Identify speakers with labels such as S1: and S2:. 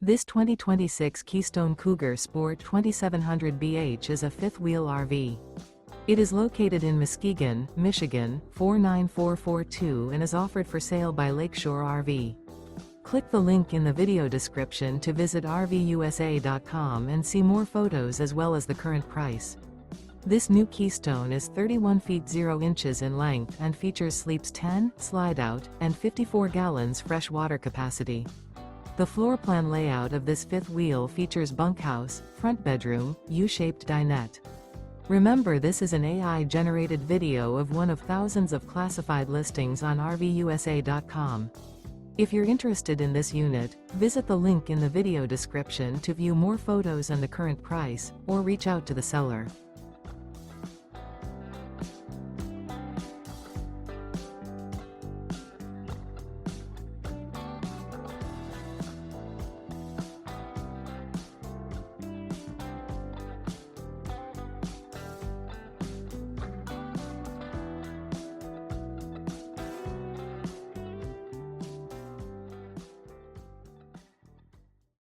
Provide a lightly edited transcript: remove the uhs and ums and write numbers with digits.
S1: This 2026 Keystone Cougar Sport 2700BH is a fifth-wheel RV. It is located in Muskegon, Michigan, 49442 and is offered for sale by Lakeshore RV. Click the link in the video description to visit RVUSA.com and see more photos as well as the current price. This new Keystone is 31 feet 0 inches in length and features sleeps 10, slide-out, and 54 gallons fresh water capacity. The floor plan layout of this fifth wheel features bunkhouse, front bedroom, U-shaped dinette. Remember, this is an AI-generated video of one of thousands of classified listings on RVUSA.com. If you're interested in this unit, visit the link in the video description to view more photos and the current price, or reach out to the seller.